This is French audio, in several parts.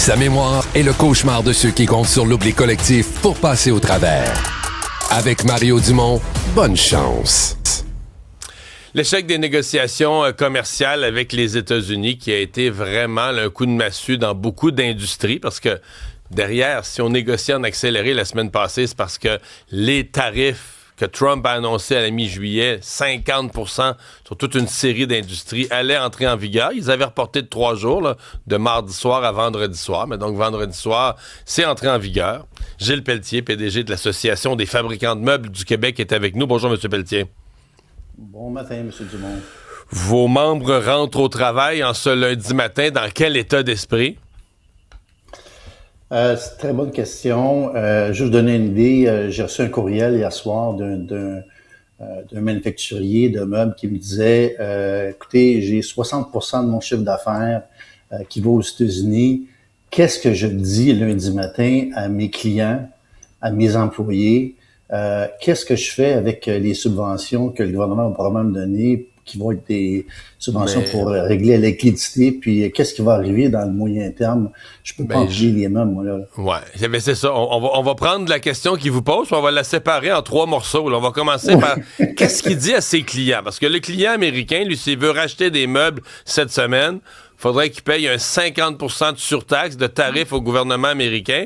Sa mémoire est le cauchemar de ceux qui comptent sur l'oubli collectif pour passer au travers. Avec Mario Dumont, bonne chance. L'échec des négociations commerciales avec les États-Unis qui a été vraiment un coup de massue dans beaucoup d'industries parce que derrière, si on négocie en accéléré la semaine passée, c'est parce que les tarifs que Trump a annoncés à la mi-juillet, 50% sur toute une série d'industries, allaient entrer en vigueur. Ils avaient reporté de 3 jours, là, de mardi soir à vendredi soir. Mais donc, vendredi soir, c'est entré en vigueur. Gilles Pelletier, PDG de l'Association des fabricants de meubles du Québec, est avec nous. Bonjour, M. Pelletier. Bon matin, M. Dumont. Vos membres rentrent au travail en ce lundi matin. Dans quel état d'esprit? C'est une très bonne question. Juste donner une idée, j'ai reçu un courriel hier soir d'un manufacturier de meubles qui me disait écoutez, j'ai 60% de mon chiffre d'affaires qui va aux États-Unis. Qu'est-ce que je dis lundi matin à mes clients, à mes employés? Qu'est-ce que je fais avec les subventions que le gouvernement va probablement me donner, qui vont être des subventions pour régler la liquidité, puis qu'est-ce qui va arriver dans le moyen terme? Je peux pas enlever les mêmes, moi, là. Ouais, mais c'est ça. On va prendre la question qu'il vous pose, puis on va la séparer en 3 morceaux. Là. On va commencer par qu'est-ce qu'il dit à ses clients? Parce que le client américain, lui, s'il veut racheter des meubles cette semaine, il faudrait qu'il paye un 50% de surtaxe, de tarif au gouvernement américain.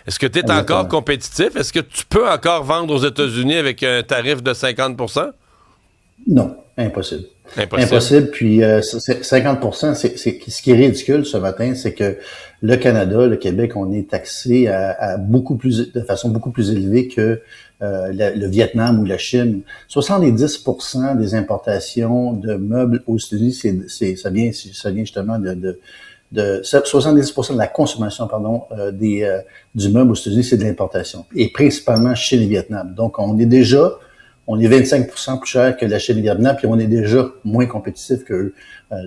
Est-ce que tu es encore compétitif? Est-ce que tu peux encore vendre aux États-Unis avec un tarif de 50%? Non, impossible. Impossible. Puis 50%, c'est ce qui est ridicule ce matin, c'est que le Canada, le Québec, on est taxé de façon beaucoup plus élevée que le Vietnam ou la Chine. 70% des importations de meubles aux États-Unis, ça vient justement de 70% de la consommation, du meuble aux États-Unis, c'est de l'importation. Et principalement Chine et Vietnam. Donc, on est 25% plus cher que la Chine et le Vietnam, puis on est déjà moins compétitif qu'eux.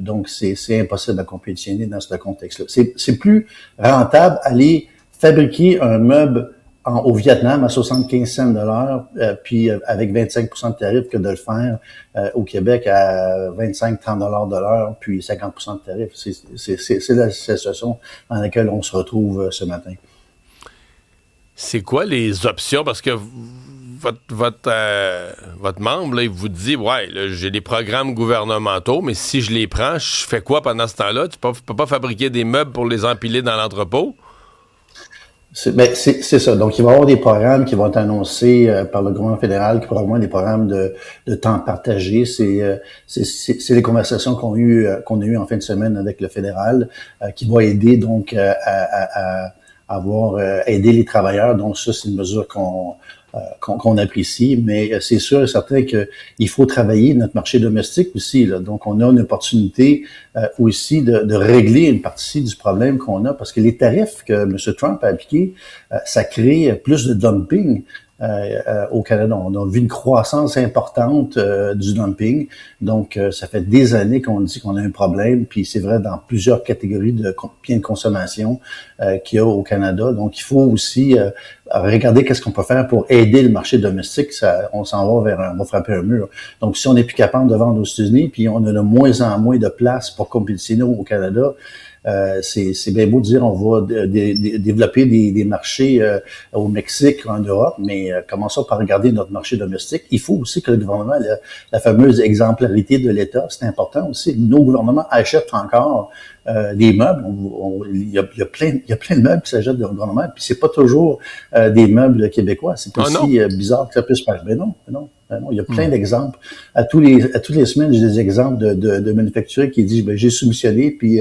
Donc, c'est impossible de compétitionner dans ce contexte-là. C'est plus rentable aller fabriquer un meuble au Vietnam à 75 cents de l'heure, puis avec 25% de tarif que de le faire au Québec à 25-30 $ de l'heure, puis 50% de tarif. C'est la situation dans laquelle on se retrouve ce matin. C'est quoi les options? Parce que votre membre, là, il vous dit, ouais, là, j'ai des programmes gouvernementaux, mais si je les prends, je fais quoi pendant ce temps-là? Tu peux pas fabriquer des meubles pour les empiler dans l'entrepôt? C'est ça. Donc, il va y avoir des programmes qui vont être annoncés par le gouvernement fédéral, qui probablement des programmes de temps partagé. C'est les conversations qu'on a eues en fin de semaine avec le fédéral, qui va aider donc à aider les travailleurs. Donc, ça, c'est une mesure qu'on apprécie, mais c'est sûr et certain qu'il faut travailler notre marché domestique aussi, là. Donc, on a une opportunité aussi de régler une partie du problème qu'on a, parce que les tarifs que M. Trump a appliqués, ça crée plus de dumping au Canada. On a vu une croissance importante du dumping. Donc, ça fait des années qu'on dit qu'on a un problème, puis c'est vrai dans plusieurs catégories de biens de consommation qu'il y a au Canada. Donc, il faut aussi regarder qu'est-ce qu'on peut faire pour aider le marché domestique. On s'en va on va frapper un mur. Donc, si on n'est plus capable de vendre aux États-Unis, puis on a de moins en moins de place pour compétitionner au Canada, c'est bien beau de dire on va développer des marchés au Mexique, en Europe, mais commençons par regarder notre marché domestique. Il faut aussi que le gouvernement, la fameuse exemplarité de l'État, c'est important aussi. Nos gouvernements achètent encore des meubles. Il y a plein de meubles qui s'achètent de gouvernement, puis c'est pas toujours des meubles québécois. C'est aussi bizarre que ça puisse faire. Mais non. Il y a plein d'exemples. À toutes les semaines, j'ai des exemples de manufacturiers qui disent j'ai soumissionné, puis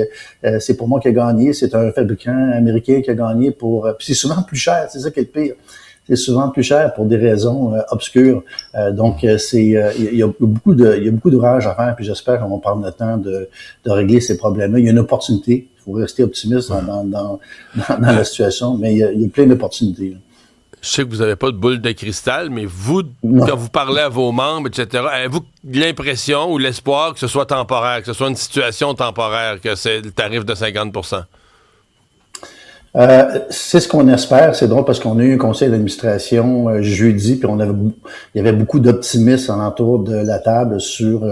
c'est pour moi qui a gagné, c'est un fabricant américain qui a gagné puis c'est souvent plus cher, c'est ça qui est le pire. C'est souvent plus cher pour des raisons obscures. Donc il y a beaucoup d'ouvrages à faire, puis j'espère qu'on va prendre le temps de régler ces problèmes-là. Il y a une opportunité. Il faut rester optimiste dans la situation, mais il y a plein d'opportunités, là. Je sais que vous n'avez pas de boule de cristal, mais vous, quand vous parlez à vos membres, etc., avez-vous l'impression ou l'espoir que ce soit temporaire, que ce soit une situation temporaire, que c'est le tarif de 50%? C'est ce qu'on espère. C'est drôle parce qu'on a eu un conseil d'administration jeudi, puis il y avait beaucoup d'optimisme alentour de la table sur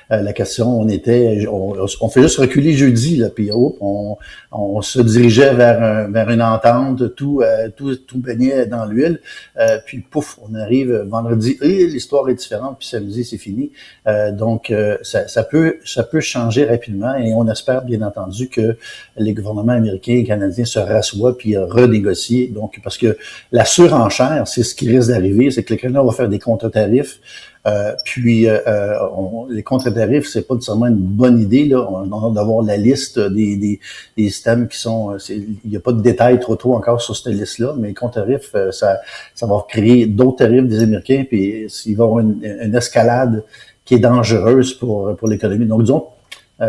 la question. On fait juste reculer jeudi, là, puis on se dirigeait vers une entente, tout baignait dans l'huile. Puis pouf, on arrive vendredi, et l'histoire est différente, puis samedi c'est fini. Donc ça peut changer rapidement, et on espère bien entendu que les gouvernements américains et canadiens se rassoient puis renégocient. Donc, parce que la surenchère, c'est ce qui risque d'arriver, c'est que le Canada va faire des contre-tarifs. Les contre-tarifs, c'est pas nécessairement une bonne idée. Là, on a d'avoir la liste des systèmes qui sont. Il n'y a pas de détails trop encore sur cette liste-là, mais les contre-tarifs, ça va créer d'autres tarifs des Américains, puis il va y avoir une escalade qui est dangereuse pour l'économie. Donc, disons,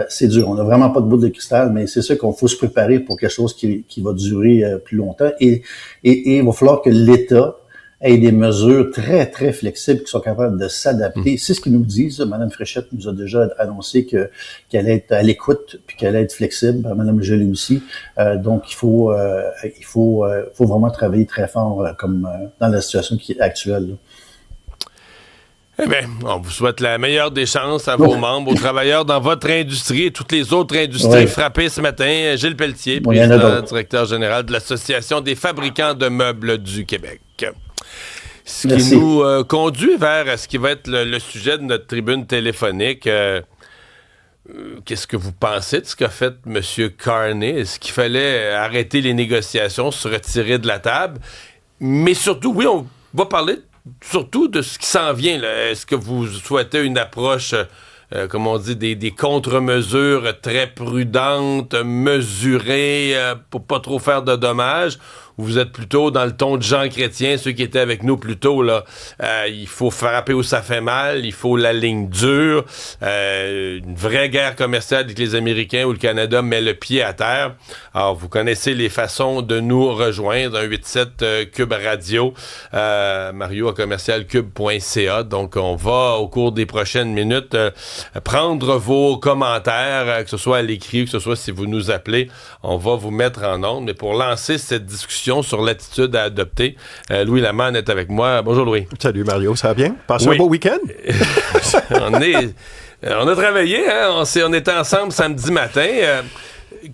c'est dur. On n'a vraiment pas de boule de cristal, mais c'est sûr qu'on faut se préparer pour quelque chose qui va durer plus longtemps. Et il va falloir que l'État ait des mesures très, très flexibles qui sont capables de s'adapter. C'est ce qu'ils nous disent. Mme Fréchette nous a déjà annoncé qu'elle allait être à l'écoute puis qu'elle allait être flexible. Mme Joly aussi. Donc, il faut vraiment travailler très fort comme dans la situation qui est actuelle. Là. Eh bien, on vous souhaite la meilleure des chances à vos membres, aux travailleurs dans votre industrie et toutes les autres industries frappées ce matin. Gilles Pelletier, président, directeur général de l'Association des fabricants de meubles du Québec. Ce qui nous conduit vers ce qui va être le sujet de notre tribune téléphonique. Qu'est-ce que vous pensez de ce qu'a fait M. Carney? Est-ce qu'il fallait arrêter les négociations, se retirer de la table? Mais surtout, oui, on va parler surtout de ce qui s'en vient. Là. Est-ce que vous souhaitez une approche, comme on dit, des contre-mesures très prudentes, mesurées, pour pas trop faire de dommages? Ou vous êtes plutôt dans le ton de Jean Chrétien, ceux qui étaient avec nous plus tôt, là, il faut frapper où ça fait mal, il faut la ligne dure, une vraie guerre commerciale avec les Américains où le Canada met le pied à terre. Alors, vous connaissez les façons de nous rejoindre, 187 Cube Radio, Mario à commercialcube.ca. Donc, on va, au cours des prochaines minutes, prendre vos commentaires, que ce soit à l'écrit, que ce soit si vous nous appelez, on va vous mettre en onde. Mais pour lancer cette discussion sur l'attitude à adopter, Louis Lamanne est avec moi. Bonjour, Louis. Salut, Mario. Ça va bien? Passez un beau week-end? On a travaillé, hein? On était ensemble samedi matin.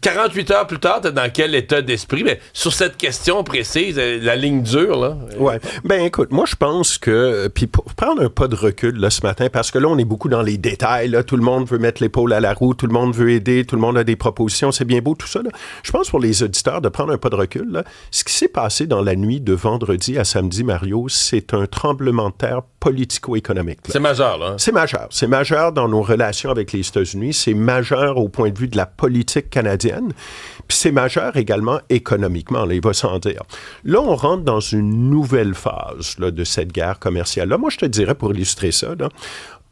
48 heures plus tard, t'es dans quel état d'esprit? Mais sur cette question précise, la ligne dure, là. Ouais. Ben, écoute, moi, je pense que, puis pour prendre un pas de recul, là, ce matin, parce que là, on est beaucoup dans les détails, là. Tout le monde veut mettre l'épaule à la roue, tout le monde veut aider, tout le monde a des propositions, c'est bien beau, tout ça, là. Je pense pour les auditeurs de prendre un pas de recul, là. Ce qui s'est passé dans la nuit de vendredi à samedi, Mario, c'est un tremblement de terre politico-économique, là. C'est majeur, là. Hein? C'est majeur. C'est majeur dans nos relations avec les États-Unis. C'est majeur au point de vue de la politique canadienne. Puis c'est majeur également économiquement, là, il va sans dire. Là, on rentre dans une nouvelle phase là, de cette guerre commerciale-là. Moi, je te dirais, pour illustrer ça, là,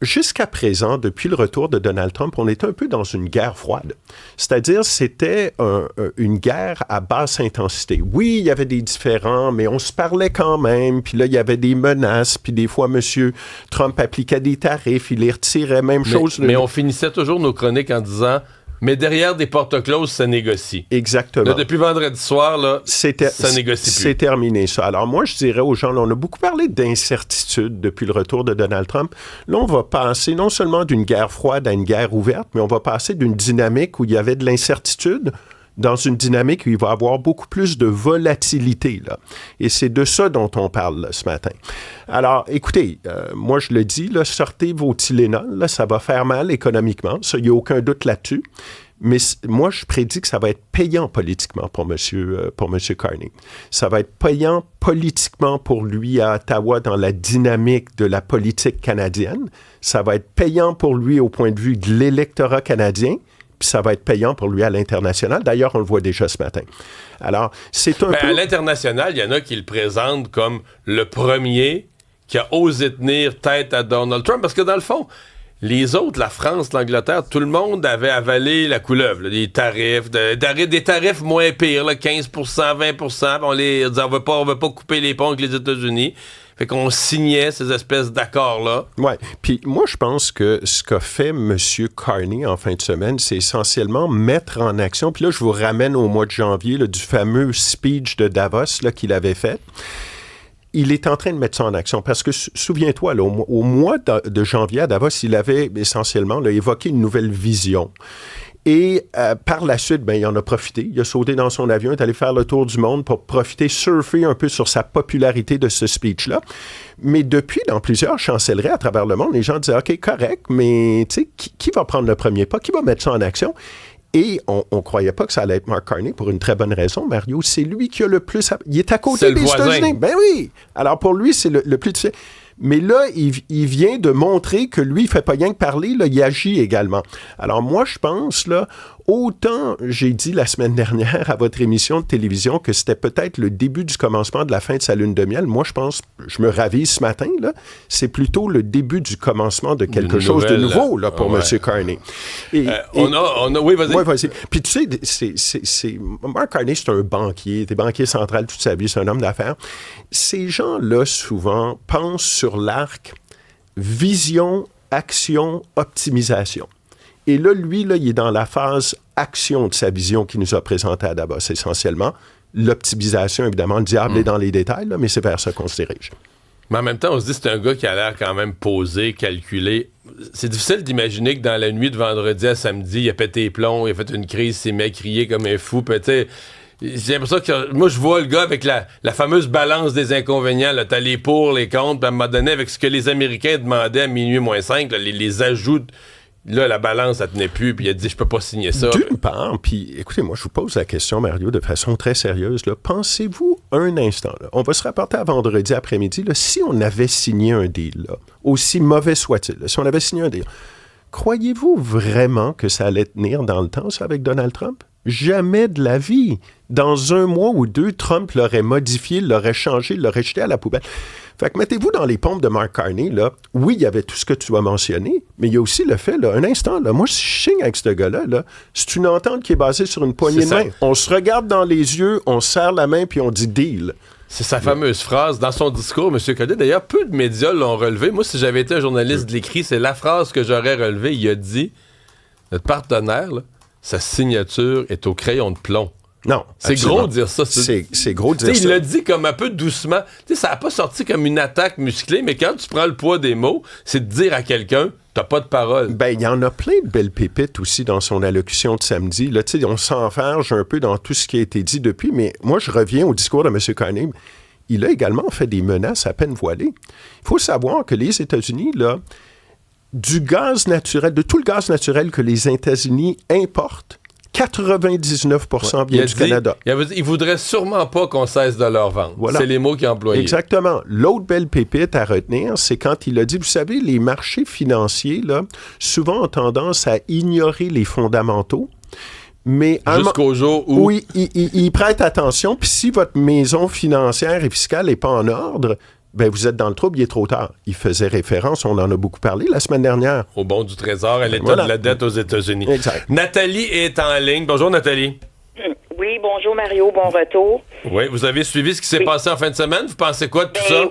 jusqu'à présent, depuis le retour de Donald Trump, on était un peu dans une guerre froide. C'est-à-dire, c'était une guerre à basse intensité. Oui, il y avait des différends, mais on se parlait quand même. Puis là, il y avait des menaces. Puis des fois, M. Trump appliquait des tarifs, il les retirait, même chose. Mais on finissait toujours nos chroniques en disant... Mais derrière des portes closes, ça négocie. Exactement. Là, depuis vendredi soir, là, ça négocie plus. C'est terminé, ça. Alors moi, je dirais aux gens, là, on a beaucoup parlé d'incertitude depuis le retour de Donald Trump. Là, on va passer non seulement d'une guerre froide à une guerre ouverte, mais on va passer d'une dynamique où il y avait de l'incertitude dans une dynamique où il va y avoir beaucoup plus de volatilité, là. Et c'est de ça dont on parle là, ce matin. Alors, écoutez, moi je le dis, là, sortez vos Tylenol, là, ça va faire mal économiquement, ça, il n'y a aucun doute là-dessus. Mais moi, je prédis que ça va être payant politiquement pour M. Carney. Ça va être payant politiquement pour lui à Ottawa dans la dynamique de la politique canadienne. Ça va être payant pour lui au point de vue de l'électorat canadien. Puis ça va être payant pour lui à l'international. D'ailleurs, on le voit déjà ce matin. Alors, c'est un peu... À l'international, il y en a qui le présentent comme le premier qui a osé tenir tête à Donald Trump. Parce que dans le fond, les autres, la France, l'Angleterre, tout le monde avait avalé la couleuvre. Là, des tarifs moins pires, là, 15%, 20%. On veut pas couper les ponts avec les États-Unis. Fait qu'on signait ces espèces d'accords-là. Oui. Puis moi, je pense que ce qu'a fait M. Carney en fin de semaine, c'est essentiellement mettre en action. Puis là, je vous ramène au mois de janvier là, du fameux speech de Davos là, qu'il avait fait. Il est en train de mettre ça en action parce que, souviens-toi, là, au mois de janvier à Davos, il avait essentiellement là, évoqué une nouvelle vision. Et par la suite, il en a profité. Il a sauté dans son avion, est allé faire le tour du monde pour profiter, surfer un peu sur sa popularité de ce speech-là. Mais depuis, dans plusieurs chancelleries à travers le monde, les gens disaient « OK, correct, mais qui va prendre le premier pas? Qui va mettre ça en action? » Et on ne croyait pas que ça allait être Mark Carney pour une très bonne raison, Mario. C'est lui qui a le plus... Il est à côté des États-Unis. Ben oui! Alors pour lui, c'est le plus difficile. Mais là, il vient de montrer que lui, il ne fait pas rien que parler, là, il agit également. Alors moi, je pense, là, autant j'ai dit la semaine dernière à votre émission de télévision que c'était peut-être le début du commencement de la fin de sa lune de miel. Moi, je pense, je me ravise ce matin, là, c'est plutôt le début du commencement de quelque chose de nouveau là, pour M. Carney. Oui, vas-y. Oui, vas-y. Puis tu sais, Mark Carney, c'est un banquier, il était banquier central toute sa vie, c'est un homme d'affaires. Ces gens-là, souvent, pensent sur l'arc vision, action, optimisation. Et là, lui, là, il est dans la phase action de sa vision qu'il nous a présentée à Davos, essentiellement. L'optimisation, évidemment, le diable est dans les détails, là, mais c'est vers ça qu'on se dirige. Mais en même temps, on se dit que c'est un gars qui a l'air quand même posé, calculé. C'est difficile d'imaginer que dans la nuit de vendredi à samedi, il a pété les plombs, il a fait une crise, il s'est mis à crier comme un fou. Puis, j'ai l'impression que moi, je vois le gars avec la fameuse balance des inconvénients. Là, t'as les pour, les contre, puis à un moment donné, avec ce que les Américains demandaient à minuit moins 5, là, les ajouts... Là, la balance, elle tenait plus, puis il a dit « Je peux pas signer ça. » D'une part, puis écoutez, moi, je vous pose la question, Mario, de façon très sérieuse. Là, pensez-vous un instant, là, on va se rapporter à vendredi après-midi, là, si on avait signé un deal, là, aussi mauvais soit-il, là, si on avait signé un deal, croyez-vous vraiment que ça allait tenir dans le temps, ça, avec Donald Trump? Jamais de la vie. Dans un mois ou deux, Trump l'aurait modifié, l'aurait changé, l'aurait jeté à la poubelle. Fait que mettez-vous dans les pompes de Mark Carney, là. Oui, il y avait tout ce que tu as mentionné, mais il y a aussi le fait, là, un instant, là, moi, si je signe avec ce gars-là, là, c'est une entente qui est basée sur une poignée de main. On se regarde dans les yeux, on serre la main, puis on dit « deal ». C'est sa fameuse phrase dans son discours, M. Cadet. D'ailleurs, peu de médias l'ont relevé. Moi, si j'avais été un journaliste de l'écrit, c'est la phrase que j'aurais relevée. Il a dit « Notre partenaire, là, sa signature est au crayon de plomb. » Non. C'est absolument. gros de dire ça. C'est gros de dire ça. Il l'a dit comme un peu doucement. T'sais, ça n'a pas sorti comme une attaque musclée, mais quand tu prends le poids des mots, c'est de dire à quelqu'un, t'as pas de parole. Ben, il y en a plein de belles pépites aussi dans son allocution de samedi. Là, on s'enferge un peu dans tout ce qui a été dit depuis, mais moi, je reviens au discours de M. Carney. Il a également fait des menaces à peine voilées. Il faut savoir que les États-Unis, là, du gaz naturel, de tout le gaz naturel que les États-Unis importent, 99% vient du Canada. Il voudrait sûrement pas qu'on cesse de leur vendre. Voilà. C'est les mots qu'il a employés. Exactement. L'autre belle pépite à retenir, c'est quand il a dit, vous savez, les marchés financiers, là, souvent ont tendance à ignorer les fondamentaux. Mais jusqu'au jour où... Oui, ils prêtent attention. Puis si votre maison financière et fiscale n'est pas en ordre, ben vous êtes dans le trouble, il est trop tard. Il faisait référence, on en a beaucoup parlé la semaine dernière. Au bon du Trésor, à l'état de la dette aux États-Unis. Exact. Nathalie est en ligne. Bonjour, Nathalie. Oui, bonjour, Mario. Bon retour. Oui, vous avez suivi ce qui s'est passé en fin de semaine. Vous pensez quoi de tout ça?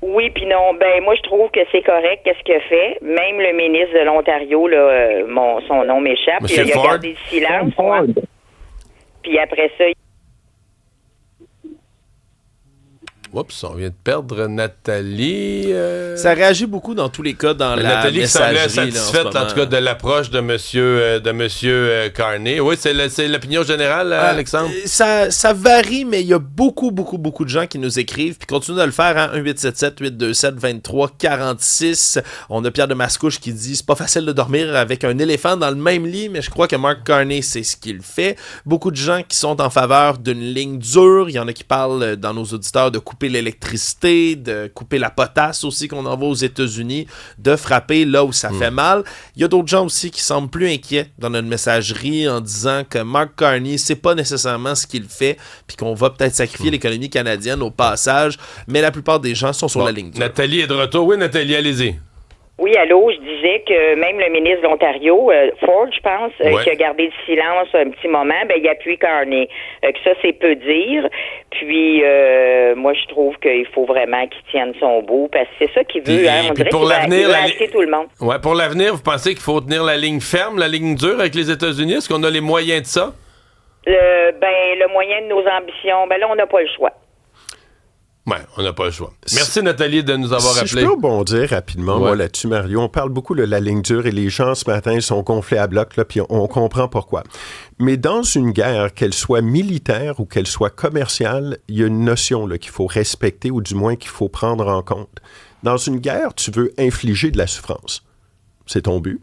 Oui, puis non. Ben, moi, je trouve que c'est correct. Qu'est-ce qu'il a fait? Même le ministre de l'Ontario, là, son nom m'échappe. Monsieur il a gardé le silence. Puis après ça... Oups, on vient de perdre Nathalie. Ça réagit beaucoup dans tous les cas dans la Nathalie messagerie. Nathalie semblait satisfaite, en tout cas, de l'approche de monsieur Carney. Oui, c'est l'opinion générale, Alexandre? Ça varie, mais il y a beaucoup de gens qui nous écrivent, puis continuent de le faire, hein, 1-877-827-2346. On a Pierre de Mascouche qui dit « C'est pas facile de dormir avec un éléphant dans le même lit, mais je crois que Mark Carney, c'est ce qu'il fait. » Beaucoup de gens qui sont en faveur d'une ligne dure. Il y en a qui parlent dans nos auditeurs de couper l'électricité, de couper la potasse aussi qu'on envoie aux États-Unis, de frapper là où ça fait mal. Il y a d'autres gens aussi qui semblent plus inquiets dans notre messagerie en disant que Mark Carney, c'est pas nécessairement ce qu'il fait, puis qu'on va peut-être sacrifier l'économie canadienne au passage, mais la plupart des gens sont sur la ligne dure. Nathalie est de retour. Oui, Nathalie, allez-y. Oui, allô, je disais que même le ministre de l'Ontario, Ford, je pense, qui a gardé le silence un petit moment, il appuie Carney. Que ça, c'est peu dire. Puis, moi, je trouve qu'il faut vraiment qu'il tienne son bout, parce que c'est ça qu'il veut. On dirait pour qu'il va acheter tout le monde. Ouais, pour l'avenir, vous pensez qu'il faut tenir la ligne ferme, la ligne dure avec les États-Unis? Est-ce qu'on a les moyens de ça? Le moyen de nos ambitions, là, on n'a pas le choix. Ouais, on n'a pas le choix. Merci, Nathalie, de nous avoir appelé. Si je peux rebondir rapidement, moi, là-dessus, Mario, on parle beaucoup de la ligne dure et les gens, ce matin, sont gonflés à bloc, là, puis on comprend pourquoi. Mais dans une guerre, qu'elle soit militaire ou qu'elle soit commerciale, il y a une notion là, qu'il faut respecter ou du moins qu'il faut prendre en compte. Dans une guerre, tu veux infliger de la souffrance. C'est ton but.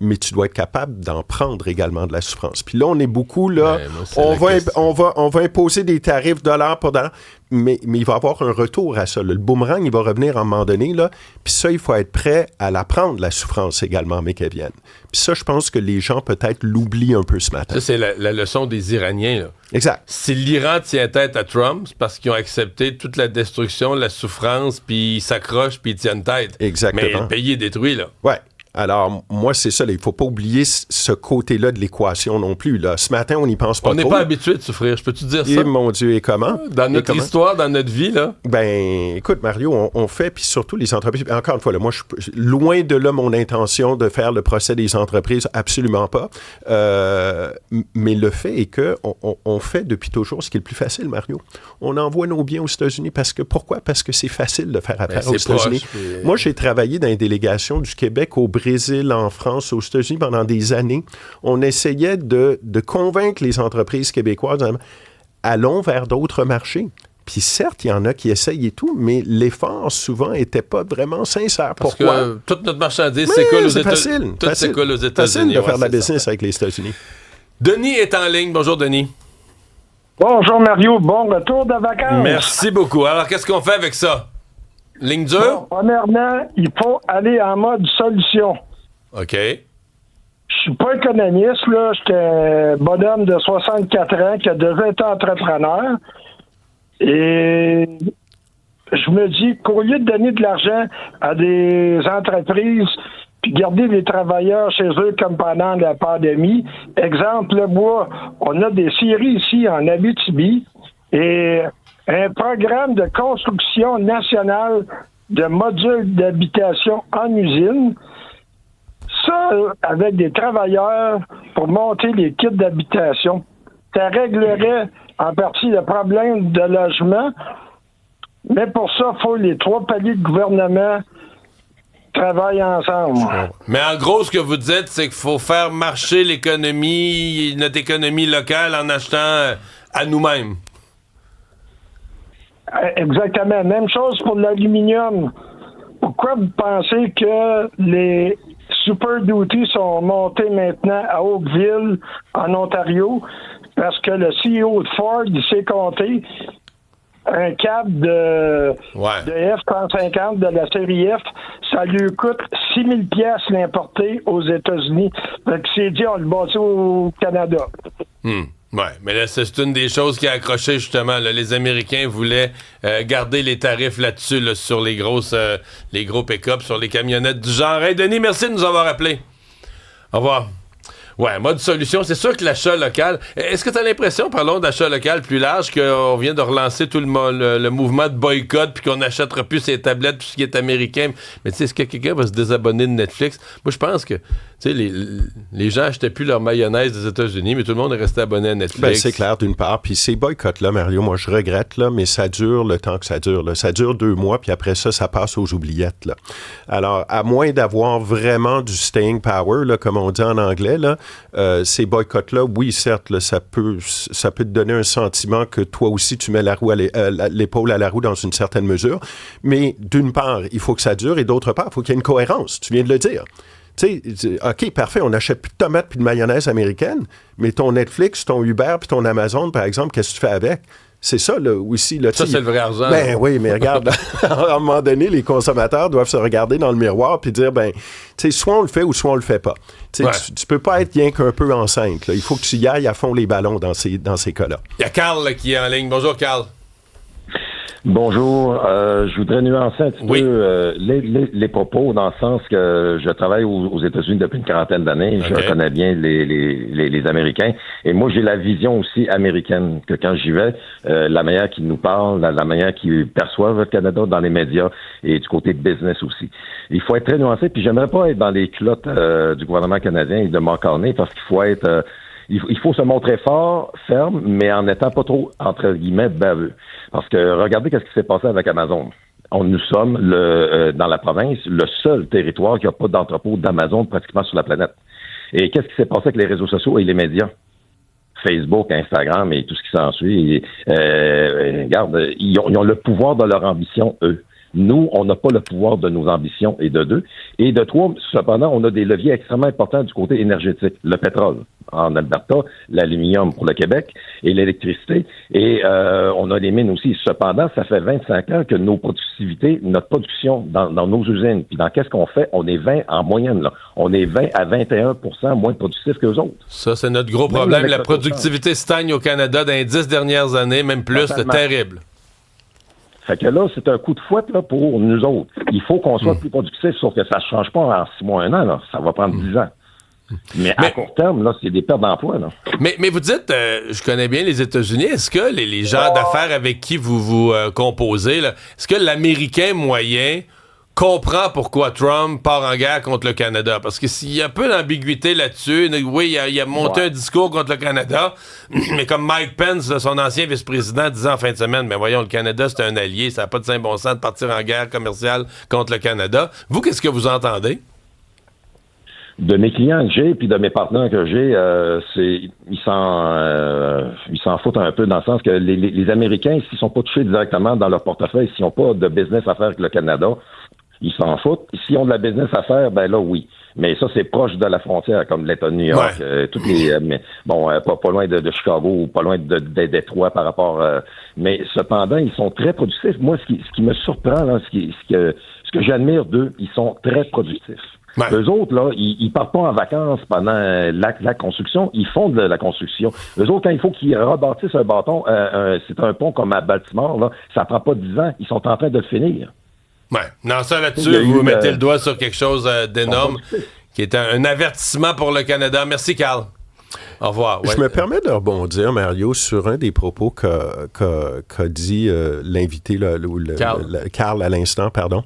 Mais tu dois être capable d'en prendre également de la souffrance. Puis là, on est beaucoup, là, on va imposer des tarifs dollar pour dollar, mais il va y avoir un retour à ça. Là. Le boomerang, il va revenir à un moment donné, là, puis ça, il faut être prêt à la prendre, la souffrance également, mais qu'elle vienne. Puis ça, je pense que les gens, peut-être, l'oublient un peu ce matin. Ça, c'est la leçon des Iraniens, là. Exact. Si l'Iran tient tête à Trump, c'est parce qu'ils ont accepté toute la destruction, la souffrance, puis ils s'accrochent, puis ils tiennent tête. Exactement. Mais le pays est détruit, là. Ouais. Alors, moi, c'est ça. Il ne faut pas oublier ce côté-là de l'équation non plus. Là. Ce matin, on n'y pense pas trop. On n'est pas habitué de souffrir. Je peux-tu dire ça? Et mon Dieu, et comment? Dans notre histoire, dans notre vie, là? Ben, écoute, Mario, on fait, puis surtout les entreprises. Encore une fois, là, moi, loin de là mon intention de faire le procès des entreprises, absolument pas. Mais le fait est qu'on fait depuis toujours ce qui est le plus facile, Mario. On envoie nos biens aux États-Unis pourquoi? Parce que c'est facile de faire affaire aux États-Unis. Moi, j'ai travaillé dans une délégation du Québec au Brésil, en France, aux États-Unis pendant des années. On essayait de convaincre les entreprises québécoises, allons vers d'autres marchés. Puis certes, il y en a qui essayent et tout, mais l'effort souvent n'était pas vraiment sincère. Parce pourquoi? Que toute notre marchandise s'écoule aux États-Unis. C'est facile de faire de la business avec les États-Unis. Denis est en ligne. Bonjour, Denis. Bonjour, Mario. Bon retour de vacances. Merci beaucoup. Alors, qu'est-ce qu'on fait avec ça? Ligne dure? Premièrement, il faut aller en mode solution. OK. Je suis pas économiste, là. J'étais un bonhomme de 64 ans qui a déjà été entrepreneur. Et je me dis qu'au lieu de donner de l'argent à des entreprises puis garder les travailleurs chez eux comme pendant la pandémie, exemple, le bois, on a des scieries ici en Abitibi et un programme de construction nationale de modules d'habitation en usine. Ça, avec des travailleurs pour monter les kits d'habitation, ça réglerait en partie le problème de logement. Mais pour ça, il faut les 3 paliers de gouvernement travaillent ensemble. Mais en gros, ce que vous dites, c'est qu'il faut faire marcher l'économie, notre économie locale en achetant à nous-mêmes. Exactement. Même chose pour l'aluminium. Pourquoi vous pensez que les Super Duty sont montés maintenant à Oakville, en Ontario? Parce que le CEO de Ford, il s'est compté un câble de F-150 de la série F, ça lui coûte 6 000 $ l'importer aux États-Unis. Donc, il s'est dit, on le bâtit au Canada. Oui, mais là, c'est une des choses qui a accroché, justement. Là, les Américains voulaient garder les tarifs là-dessus, là, sur les gros pick-up, sur les camionnettes du genre. Hey, Denis, merci de nous avoir appelés. Au revoir. Ouais, mode solution, c'est sûr que l'achat local... Est-ce que tu as l'impression, parlons d'achat local plus large, qu'on vient de relancer tout le mouvement de boycott puis qu'on n'achètera plus ces tablettes, tout ce qui est américain? Mais tu sais, est-ce que quelqu'un va se désabonner de Netflix? Moi, je pense que, tu sais, les gens achetaient plus leur mayonnaise des États-Unis, mais tout le monde est resté abonné à Netflix. Ben, c'est clair, d'une part. Puis ces boycotts-là, Mario, moi, je regrette, là, mais ça dure le temps que ça dure. Là. Ça dure 2 mois, puis après ça passe aux oubliettes. Là. Alors, à moins d'avoir vraiment du staying power, là, comme on dit en anglais, là, ces boycotts-là, oui, certes, là, ça peut te donner un sentiment que toi aussi, tu mets l'épaule à la roue dans une certaine mesure. Mais d'une part, il faut que ça dure, et d'autre part, il faut qu'il y ait une cohérence. Tu viens de le dire. Tu sais, OK, parfait, on n'achète plus de tomates puis de mayonnaise américaine, mais ton Netflix, ton Uber puis ton Amazon, par exemple, qu'est-ce que tu fais avec? C'est ça, là, aussi. Là, ça, c'est le vrai argent. Ben oui, mais regarde, à un moment donné, les consommateurs doivent se regarder dans le miroir puis dire, ben, tu sais, soit on le fait ou soit on le fait pas. Tu sais, tu peux pas être rien qu'un peu enceinte. Là. Il faut que tu y ailles à fond les ballons dans ces cas-là. Il y a Carl là, qui est en ligne. Bonjour, Carl. Bonjour. Je voudrais nuancer un petit peu les propos dans le sens que je travaille aux États-Unis depuis une quarantaine d'années. Okay. Je connais bien les Américains. Et moi, j'ai la vision aussi américaine que quand j'y vais, la manière qu'ils nous parlent, la manière qu'ils perçoivent le Canada dans les médias et du côté business aussi. Il faut être très nuancé. Puis j'aimerais pas être dans les culottes du gouvernement canadien et de m'encorner parce qu'il faut être... Il faut se montrer fort, ferme, mais en n'étant pas trop, entre guillemets, baveux. Parce que regardez ce qui s'est passé avec Amazon. Nous sommes, dans la province, le seul territoire qui n'a pas d'entrepôt d'Amazon pratiquement sur la planète. Et qu'est-ce qui s'est passé avec les réseaux sociaux et les médias? Facebook, Instagram et tout ce qui s'ensuit. Regarde, ils ont le pouvoir de leur ambition, eux. Nous, on n'a pas le pouvoir de nos ambitions et de deux. Et de trois, cependant, on a des leviers extrêmement importants du côté énergétique. Le pétrole en Alberta, l'aluminium pour le Québec et l'électricité. Et on a les mines aussi. Cependant, ça fait 25 ans que nos productivités, notre production dans nos usines, puis dans qu'est-ce qu'on fait, on est 20 en moyenne, là. On est 20 à 21% moins productifs qu'eux autres. Ça, c'est notre gros problème. La productivité stagne au Canada dans les 10 dernières années, même plus. C'est terrible. Fait que là, c'est un coup de fouette là, pour nous autres. Il faut qu'on soit plus productifs, sauf que ça ne change pas en 6 mois, 1 an. Là. Ça va prendre 10 ans. Mais à court terme, là, c'est des pertes d'emploi. Là. Mais vous dites, je connais bien les États-Unis. Est-ce que les gens d'affaires avec qui vous composez, là, est-ce que l'Américain moyen comprend pourquoi Trump part en guerre contre le Canada? Parce que s'il y a un peu d'ambiguïté là-dessus, oui, il a monté un discours contre le Canada, mais comme Mike Pence, son ancien vice-président, disait en fin de semaine, mais voyons, le Canada, c'est un allié, ça n'a pas de saint bon sens de partir en guerre commerciale contre le Canada. Vous, qu'est-ce que vous entendez? De mes clients que j'ai, puis de mes partenaires que j'ai, ils s'en foutent un peu dans le sens que les Américains, s'ils sont pas touchés directement dans leur portefeuille, s'ils n'ont pas de business à faire avec le Canada, ils s'en foutent. S'ils ont de la business à faire, ben là, oui. Mais ça, c'est proche de la frontière, comme l'État de New York. Toutes les, pas loin de Chicago ou pas loin de Détroit par rapport... mais cependant, ils sont très productifs. Moi, ce qui me surprend, là, ce que j'admire d'eux, ils sont très productifs. Ouais. Eux autres, là, ils partent pas en vacances pendant la construction, ils font de la construction. Eux autres, quand il faut qu'ils rebâtissent un bâton, c'est un pont comme à Baltimore, là, ça prend pas 10 ans, ils sont en train de le finir. Ouais. Non, ça là-dessus, vous mettez le doigt sur quelque chose d'énorme, qui est un avertissement pour le Canada. Merci, Carl. Au revoir. Ouais. Je me permets de rebondir, Mario, sur un des propos qu'a dit l'invité, Carl à l'instant, pardon.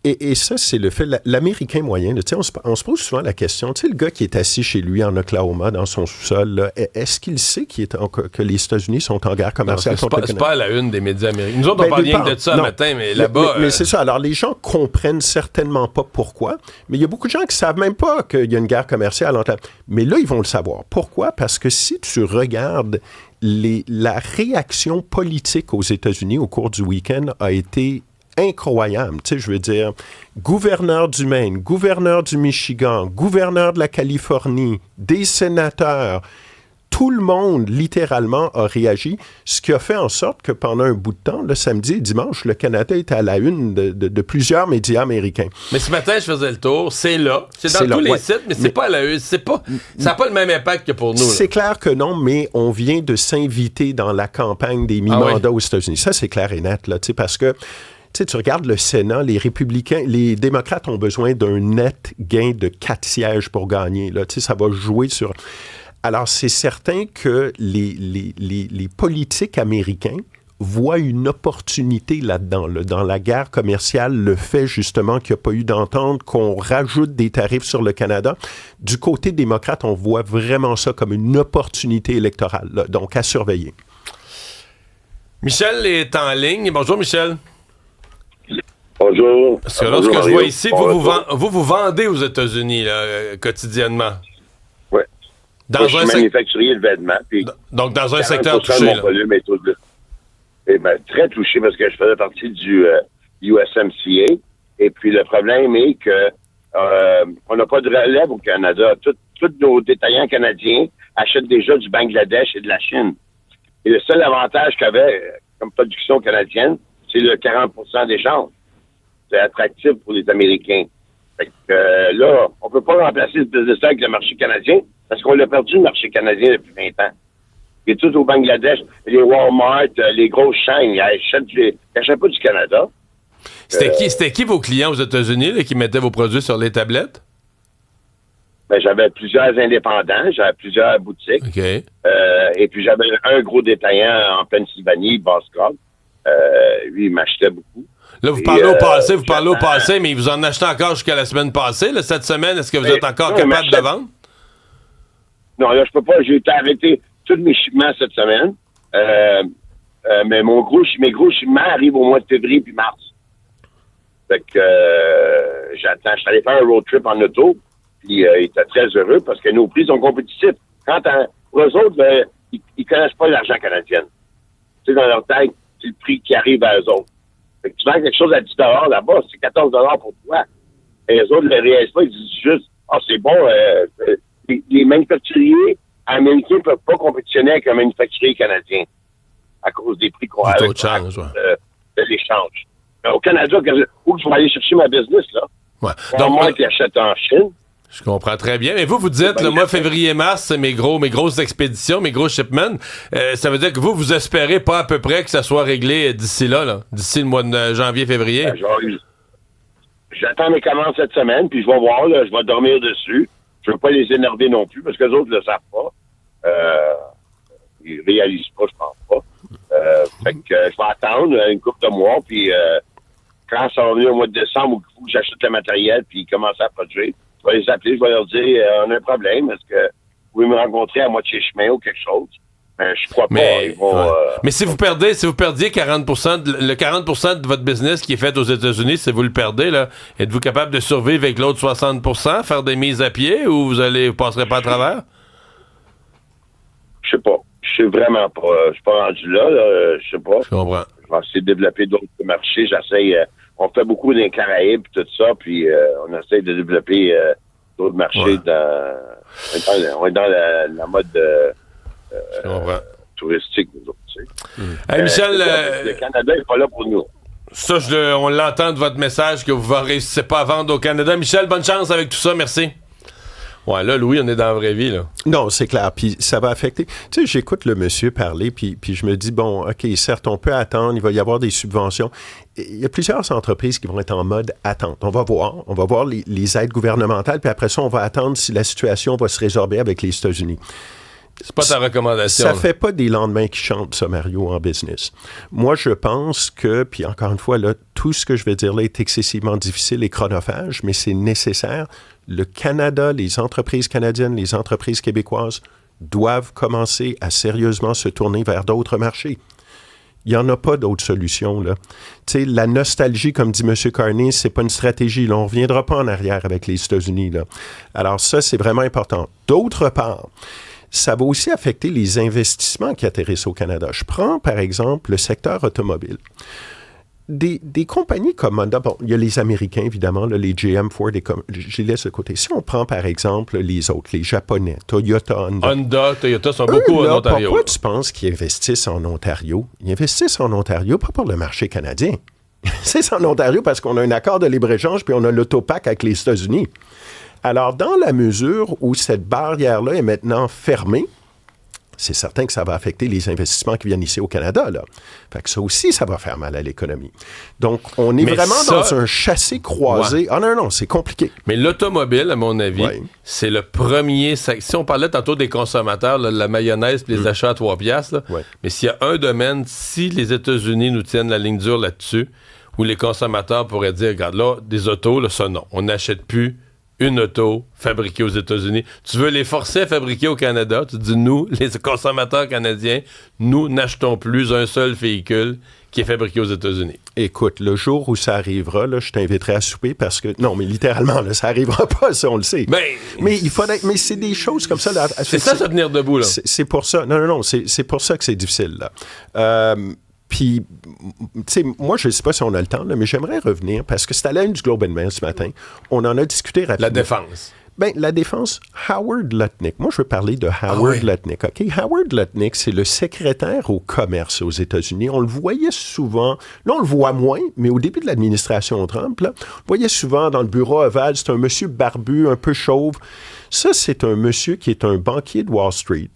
Et ça, c'est le fait, l'Américain moyen, on se pose souvent la question, le gars qui est assis chez lui en Oklahoma, dans son sous-sol, là, est-ce qu'il sait que les États-Unis sont en guerre commerciale contre le Canada? C'est pas à la une des médias américains. Nous autres, on parle rien de ça le matin, mais là-bas... Mais c'est ça. Alors, les gens comprennent certainement pas pourquoi, mais il y a beaucoup de gens qui savent même pas qu'il y a une guerre commerciale entre... Mais là, ils vont le savoir. Pourquoi? Parce que si tu regardes la réaction politique aux États-Unis au cours du week-end a été incroyable. Tu sais, je veux dire, gouverneur du Maine, gouverneur du Michigan, gouverneur de la Californie, des sénateurs, tout le monde, littéralement, a réagi, ce qui a fait en sorte que pendant un bout de temps, le samedi et dimanche, le Canada était à la une de plusieurs médias américains. Mais ce matin, je faisais le tour, c'est là, c'est dans tous les sites, mais c'est pas à la une, ça n'a pas le même impact que pour nous. C'est clair que non, mais on vient de s'inviter dans la campagne des mi-mandats aux États-Unis. Ça, c'est clair et net, là, tu sais, parce que tu regardes le Sénat, les républicains, les démocrates ont besoin d'un net gain de 4 sièges pour gagner. Là, ça va jouer sur... Alors, c'est certain que les politiques américains voient une opportunité là-dedans. Là. Dans la guerre commerciale, le fait justement qu'il n'y a pas eu d'entente, qu'on rajoute des tarifs sur le Canada, du côté démocrate, on voit vraiment ça comme une opportunité électorale. Là, donc, à surveiller. Michel est en ligne. Bonjour, Michel. Bonjour. Parce que lorsque je vois ici, vous vendez aux États-Unis là, quotidiennement. Oui. Je suis manufacturier de vêtements. Donc, dans un secteur touché. Mon volume est très touché parce que je faisais partie du USMCA. Et puis, le problème est que on n'a pas de relève au Canada. Tous nos détaillants canadiens achètent déjà du Bangladesh et de la Chine. Et le seul avantage qu'avait comme production canadienne, c'est le 40% d'échange. C'est attractif pour les Américains. Fait que, là, on peut pas remplacer ce business avec le marché canadien parce qu'on l'a perdu, le marché canadien, depuis 20 ans. Et tout au Bangladesh, les Walmart, les grosses chaînes, ils n'achètent pas du Canada. C'était qui vos clients aux États-Unis là, qui mettaient vos produits sur les tablettes? Ben, j'avais plusieurs indépendants, j'avais plusieurs boutiques. OK. Et puis j'avais un gros détaillant en Pennsylvanie, Boscroft. Lui, il m'achetait beaucoup. Là, vous parlez au passé, mais vous en achetez encore jusqu'à la semaine passée. Là, cette semaine, est-ce que vous êtes encore capable de vendre? Non, là, je peux pas. J'ai été arrêté tous mes shipments cette semaine. Mais mes gros shipments arrivent au mois de février puis mars. Fait que j'attends. Je suis allé faire un road trip en auto. Puis ils étaient très heureux parce que nos prix sont compétitifs. Pour eux autres, ils connaissent pas l'argent canadien. Tu sais, dans leur tête, c'est le prix qui arrive à eux autres. Fait que tu vends quelque chose à 10 $ là-bas, c'est 14 $ pour toi. Et les autres ne le réalisent pas, ils disent juste c'est bon, les manufacturiers américains ne peuvent pas compétitionner avec un manufacturier canadien à cause des prix qu'on a de l'échange. Mais au Canada, où je vais aller chercher ma business, là? Ouais. Donc, moi qui achète en Chine. Je comprends très bien. Mais vous dites, le mois février-mars, c'est mes grosses expéditions, mes gros shipments. Ça veut dire que vous espérez pas à peu près que ça soit réglé d'ici là, d'ici le mois de janvier-février? J'attends mes commandes cette semaine, puis je vais voir, là, je vais dormir dessus. Je veux pas les énerver non plus, parce que les autres ne le savent pas. Ils réalisent pas, je pense pas. Fait que je vais attendre une couple de mois, puis quand ça va venir au mois de décembre, il faut que j'achète le matériel, puis commencer à produire. Je vais les appeler, je vais leur dire on a un problème, est-ce que vous pouvez me rencontrer à moitié chemin ou quelque chose? Je crois pas. Ils vont, mais si vous perdiez 40%, le 40% de votre business qui est fait aux États-Unis, si vous le perdez, là, êtes-vous capable de survivre avec l'autre 60%, faire des mises à pied ou vous passerez pas à travers? Je sais pas. Je sais vraiment pas. Je suis pas rendu là. Je sais pas. Je comprends. Je vais essayer de développer d'autres marchés. J'essaye. On fait beaucoup dans les Caraïbes et tout ça, puis on essaye de développer d'autres marchés. On est dans la mode touristique, nous autres. Tu sais. Hey, Michel, le Canada n'est pas là pour nous. Ça, on l'entend de votre message que vous ne réussissez pas à vendre au Canada. Michel, bonne chance avec tout ça. Merci. Ouais, là, Louis, on est dans la vraie vie, là. Non, c'est clair. Puis ça va affecter. Tu sais, j'écoute le monsieur parler, puis je me dis, bon, OK, certes, on peut attendre, il va y avoir des subventions. Il y a plusieurs entreprises qui vont être en mode attente. On va voir les aides gouvernementales, puis après ça, on va attendre si la situation va se résorber avec les États-Unis. C'est pas ta recommandation. Ça fait pas des lendemains qui chantent, ça, Mario, en business. Moi, je pense que, puis encore une fois, là, tout ce que je vais dire là est excessivement difficile et chronophage, mais c'est nécessaire. Le Canada, les entreprises canadiennes, les entreprises québécoises doivent commencer à sérieusement se tourner vers d'autres marchés. Il n'y en a pas d'autres solutions, là. Tu sais, la nostalgie, comme dit M. Carney, c'est pas une stratégie. Là, on ne reviendra pas en arrière avec les États-Unis, là. Alors ça, c'est vraiment important. D'autre part, ça va aussi affecter les investissements qui atterrissent au Canada. Je prends, par exemple, le secteur automobile. Des compagnies comme Honda, bon, il y a les Américains, évidemment, là, les GM, Ford, je les laisse de côté. Si on prend, par exemple, les autres, les Japonais, Toyota, Toyota sont beaucoup en Ontario. Pourquoi tu penses qu'ils investissent en Ontario? Ils investissent en Ontario pas pour le marché canadien. Ils investissent en Ontario parce qu'on a un accord de libre-échange puis on a l'autopac avec les États-Unis. Alors, dans la mesure où cette barrière-là est maintenant fermée, c'est certain que ça va affecter les investissements qui viennent ici au Canada, là. Fait que ça aussi, ça va faire mal à l'économie. Donc, on est dans un chassé croisé. Ouais. Ah non, c'est compliqué. Mais l'automobile, à mon avis, c'est le premier... Si on parlait tantôt des consommateurs, là, la mayonnaise et les achats à 3 piastres, là, mais s'il y a un domaine, si les États-Unis nous tiennent la ligne dure là-dessus, où les consommateurs pourraient dire, regarde là, des autos, là, ça non, on n'achète plus une auto fabriquée aux États-Unis. Tu veux les forcer à fabriquer au Canada. Tu dis, nous, les consommateurs canadiens, nous n'achetons plus un seul véhicule qui est fabriqué aux États-Unis. Écoute, le jour où ça arrivera, là, je t'inviterai à souper parce que... Non, mais littéralement, là, ça n'arrivera pas, ça, on le sait. Mais il faudrait... Mais c'est des choses comme ça... Là, c'est ça, se tenir debout, là. C'est pour ça... Non, c'est pour ça que c'est difficile, là. Puis, tu sais, moi, je ne sais pas si on a le temps, là, mais j'aimerais revenir, parce que c'était à la une du Globe and Mail ce matin. On en a discuté rapidement. La défense. Bien, la défense, Howard Lutnick. Moi, je veux parler de Howard Lutnick. OK? Howard Lutnick, c'est le secrétaire au commerce aux États-Unis. On le voyait souvent, là, on le voit moins, mais au début de l'administration Trump, là, on le voyait souvent dans le bureau ovale. C'est un monsieur barbu, un peu chauve. Ça, c'est un monsieur qui est un banquier de Wall Street,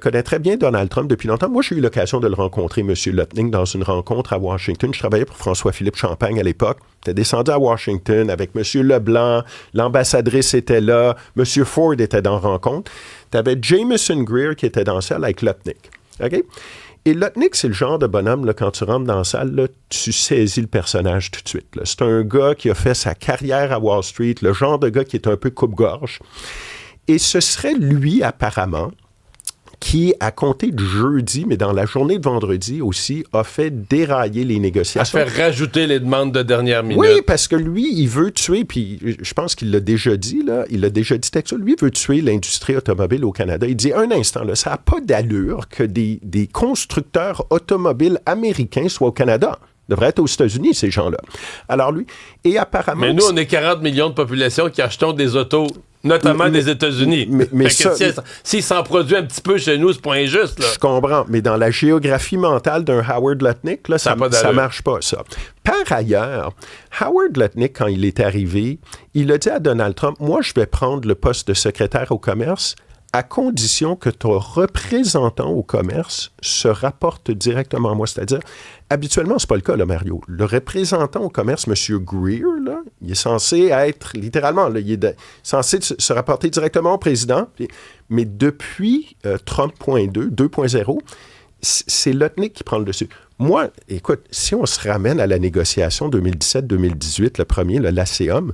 connaît très bien Donald Trump depuis longtemps. Moi, j'ai eu l'occasion de le rencontrer, M. Lutnick, dans une rencontre à Washington. Je travaillais pour François-Philippe Champagne à l'époque. J'étais descendu à Washington avec M. Leblanc, l'ambassadrice était là, M. Ford était dans la rencontre. Tu avais Jameson Greer qui était dans la salle avec Lutnick. OK? Et Lutnick, c'est le genre de bonhomme, là, quand tu rentres dans la salle, là, tu saisis le personnage tout de suite. Là. C'est un gars qui a fait sa carrière à Wall Street, le genre de gars qui est un peu coupe-gorge. Et ce serait lui, apparemment, qui, à compter de jeudi, mais dans la journée de vendredi aussi, a fait dérailler les négociations. À faire rajouter les demandes de dernière minute. Oui, parce que lui, il veut tuer, puis je pense qu'il l'a déjà dit, là, il l'a déjà dit texto, lui, il veut tuer l'industrie automobile au Canada. Il dit, un instant, là, ça n'a pas d'allure que des constructeurs automobiles américains soient au Canada. Devraient être aux États-Unis, ces gens-là. Alors lui, et apparemment... Mais nous, on est 40 millions de population qui achetons des autos, notamment des États-Unis. Mais s'il s'en produit un petit peu chez nous, c'est pas injuste. Là. Je comprends, mais dans la géographie mentale d'un Howard Lutnick, là, ça marche pas, ça. Par ailleurs, Howard Lutnick, quand il est arrivé, il a dit à Donald Trump, moi, je vais prendre le poste de secrétaire au commerce à condition que ton représentant au commerce se rapporte directement à moi. C'est-à-dire, habituellement, c'est pas le cas, là, Mario. Le représentant au commerce, M. Greer, là, il est censé être, littéralement, là, il est censé se rapporter directement au président. Mais depuis Trump 2.0, c'est Lutnick qui prend le dessus. Moi, écoute, si on se ramène à la négociation 2017-2018, le premier, l'ASEAN,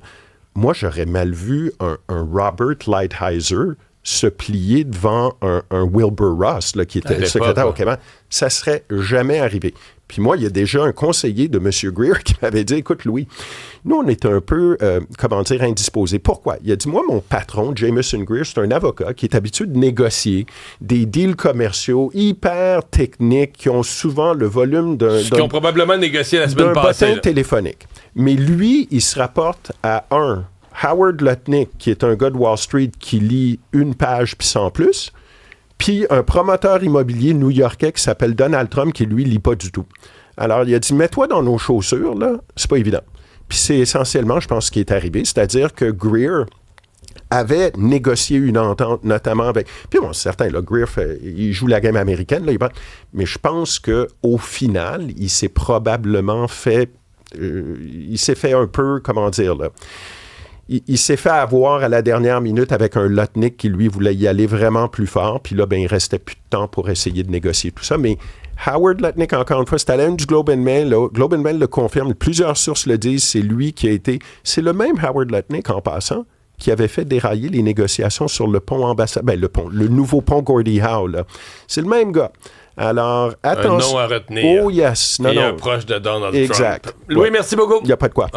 moi, j'aurais mal vu un Robert Lighthizer se plier devant un Wilbur Ross, là, qui était secrétaire au Québec. Ça serait jamais arrivé. Puis moi, il y a déjà un conseiller de M. Greer qui m'avait dit, écoute, Louis, nous, on est un peu, indisposés. Pourquoi? Il a dit, moi, mon patron, Jameson Greer, c'est un avocat qui est habitué de négocier des deals commerciaux hyper techniques qui ont souvent le volume qui ont probablement négocié la semaine passée. D'un bottin téléphonique. Mais lui, il se rapporte à Howard Lutnick, qui est un gars de Wall Street qui lit une page puis sans plus, puis un promoteur immobilier new-yorkais qui s'appelle Donald Trump, qui lui lit pas du tout. Alors, il a dit, mets-toi dans nos chaussures, là, c'est pas évident. Puis c'est essentiellement, je pense, ce qui est arrivé, c'est-à-dire que Greer avait négocié une entente, notamment avec... Puis bon, c'est certain, là, Greer, il joue la game américaine, là, mais je pense qu'au final, il s'est probablement fait... il s'est fait un peu, comment dire, là... Il s'est fait avoir à la dernière minute avec un Lutnick qui, lui, voulait y aller vraiment plus fort. Puis là, il ne restait plus de temps pour essayer de négocier tout ça. Mais Howard Lutnick, encore une fois, c'est à l'aide du Globe and Mail. Globe and Mail le confirme. Plusieurs sources le disent. C'est lui qui a été... C'est le même Howard Lutnick, en passant, qui avait fait dérailler les négociations sur le pont le nouveau pont Gordie Howe, là. C'est le même gars. Alors, attention. Un nom à retenir. Oh yes. Un proche de Donald Trump. Exact. Louis, merci beaucoup. Il n'y a pas de quoi.